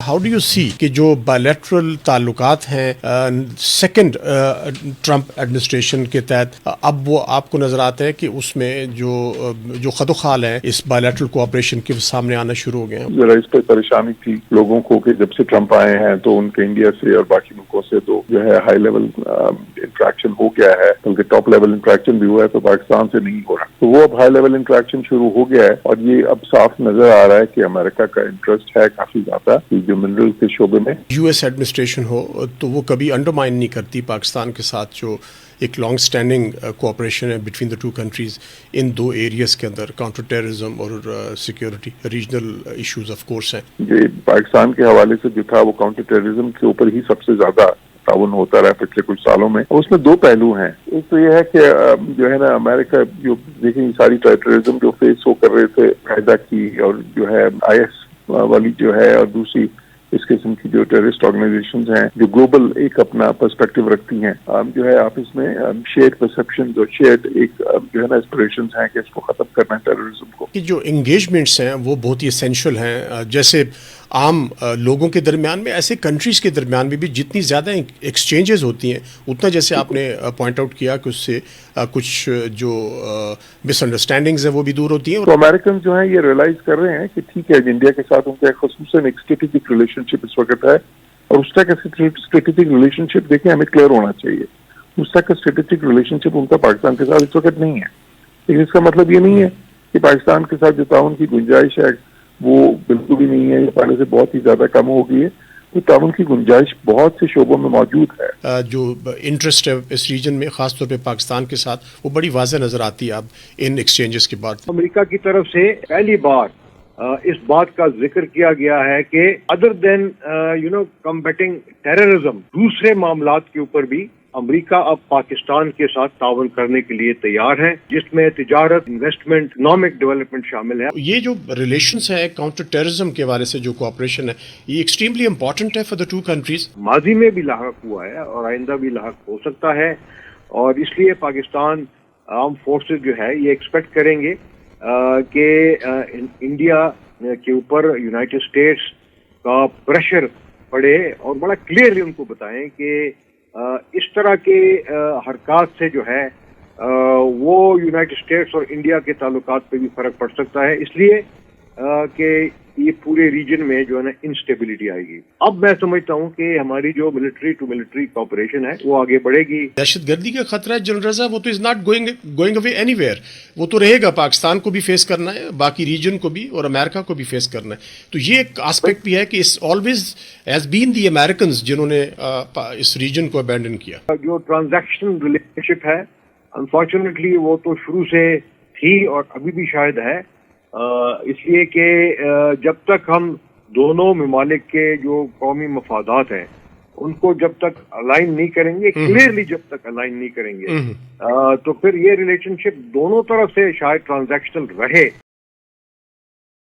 How do you see کہ جو bilateral تعلقات ہیں سیکنڈ ٹرمپ ایڈمنسٹریشن کے تحت اب وہ آپ کو نظر آتا ہے کہ اس میں جو خد و خال ہیں اس bilateral کوآپریشن کے سامنے آنا شروع ہو گئے ہیں؟ ذرا اس پہ پریشانی تھی لوگوں کو کہ جب سے ٹرمپ آئے ہیں تو ان کے انڈیا سے اور باقی ملکوں سے تو جو ہے ہائی لیول انٹریکشن ہو گیا ہے، بلکہ ٹاپ لیول انٹریکشن بھی ہوا ہے، تو پاکستان سے نہیں ہو رہا، تو وہ اب ہائی لیول انٹریکشن شروع ہو گیا ہے، اور یہ اب صاف نظر آ رہا ہے کہ امریکہ کا انٹرسٹ ہے کافی زیادہ جو منرل کے شعبے میں۔ یو ایس ایڈمنسٹریشن ہو تو وہ کبھی انڈرمائن نہیں کرتی پاکستان کے ساتھ جو ایک لانگ سٹینڈنگ کوآپریشن ہے بٹوین دا ٹو کنٹریز ان دو ایریاز کے اندر، کاؤنٹر ٹیررزم اور security regional issues of course ہیں۔ یہ پاکستان کے حوالے سے جو تھا وہ کاؤنٹر ٹیررزم کے اوپر ہی سب سے زیادہ تعاون ہوتا رہا پچھلے کچھ سالوں میں، اور اس میں دو پہلو ہیں۔ ایک تو یہ ہے کہ جو ہے نا امریکہ جو دیکھیں ساری ٹیررزم جو فیس ہو کر رہے تھے قاعدہ کی اور جو ہے آئی ایس والی جو ہے، اور دوسری اس قسم کی جو ٹیررسٹ آرگنائزیشنز ہیں جو گلوبل ایک اپنا پرسپیکٹو رکھتی ہیں، جو ہے آپس میں شیئرڈ پرسپشنز اور شیئرڈ ایک جو ہے نا اسپریشنز ہیں کہ اس کو ختم کرنا ہے ٹیررزم کو۔ کہ جو انگیجمنٹس ہیں وہ بہت ہی اسینشل ہیں، جیسے عام لوگوں کے درمیان میں، ایسے کنٹریز کے درمیان میں بھی جتنی زیادہ ایکسچینجز ہوتی ہیں اتنا، جیسے آپ نے پوائنٹ آؤٹ کیا کہ اس سے کچھ جو مس انڈرسٹینڈنگز ہیں وہ بھی دور ہوتی ہیں۔ تو امریکن جو ہیں یہ ریئلائز کر رہے ہیں کہ ٹھیک ہے انڈیا کے ساتھ ان کا خصوصاً ایک اسٹریٹجک ریلیشن شپ اس وقت ہے، اور اس طرح کا اسٹریٹجک ریلیشن شپ دیکھیں ہمیں کلیئر ہونا چاہیے، اس طرح کا اسٹریٹجک ریلیشن شپ ان کا پاکستان کے ساتھ اس وقت نہیں ہے، لیکن اس کا مطلب یہ نہیں ہے کہ پاکستان کے ساتھ جو تعاون کی گنجائش ہے وہ بالکل بھی نہیں ہے، یہ پہلے سے بہت ہی زیادہ کم ہو گئی ہے، تو تعاون کی گنجائش بہت سے شعبوں میں موجود ہے۔ جو انٹرسٹ ہے اس ریجن میں خاص طور پہ پاکستان کے ساتھ وہ بڑی واضح نظر آتی ہے اب ان ایکسچینجز کے بعد۔ امریکہ کی طرف سے پہلی بار اس بات کا ذکر کیا گیا ہے کہ ادر دین کمبیٹنگ ٹیررزم، دوسرے معاملات کے اوپر بھی امریکہ اب پاکستان کے ساتھ تعاون کرنے کے لیے تیار ہے، جس میں تجارت، انویسٹمنٹ، اکنامک ڈیولپمنٹ شامل ہے۔ یہ جو ریلیشنز ہے کاؤنٹر ٹیررزم کے حوالے سے جو کوآپریشن ہے یہ ایکسٹریملی امپورٹنٹ ہے فار دا ٹو کنٹریز۔ ماضی میں بھی لاحق ہوا ہے اور آئندہ بھی لاحق ہو سکتا ہے، اور اس لیے پاکستان آرم فورسز جو ہے یہ ایکسپیکٹ کریں گے کہ انڈیا کے اوپر یونائٹڈ اسٹیٹس کا پریشر پڑے، اور بڑا کلیئرلی ان کو بتائیں کہ اس طرح کے حرکات سے جو ہے وہ یونائٹڈ اسٹیٹس اور انڈیا کے تعلقات پہ بھی فرق پڑ سکتا ہے، اس لیے کہ یہ پورے ریجن میں جو ہے نا انسٹیبلٹی آئے گی۔ اب میں سمجھتا ہوں کہ ہماری جو ملٹری ٹو ملٹری کوآپریشن ہے وہ آگے بڑھے گی۔ دہشت گردی کا خطرہ ہے جنرل رضا، وہ تو is not going away any where, وہ تو رہے گا، پاکستان کو بھی فیس کرنا ہے، باقی ریجن کو بھی اور امریکہ کو بھی فیس کرنا ہے۔ تو یہ ایک آسپیکٹ بھی ہے کہ اس always has been the Americans جنہوں نے اس ریجن کو ابینڈن کیا۔ جو ٹرانزیکشن ریلیشن شپ ہے انفارچونیٹلی وہ تو شروع سے تھی اور ابھی بھی شاید ہے، اس لیے کہ جب تک ہم دونوں ممالک کے جو قومی مفادات ہیں ان کو جب تک الائن نہیں کریں گے، کلیئرلی جب تک الائن نہیں کریں گے، تو پھر یہ ریلیشن شپ دونوں طرف سے شاید ٹرانزیکشنل رہے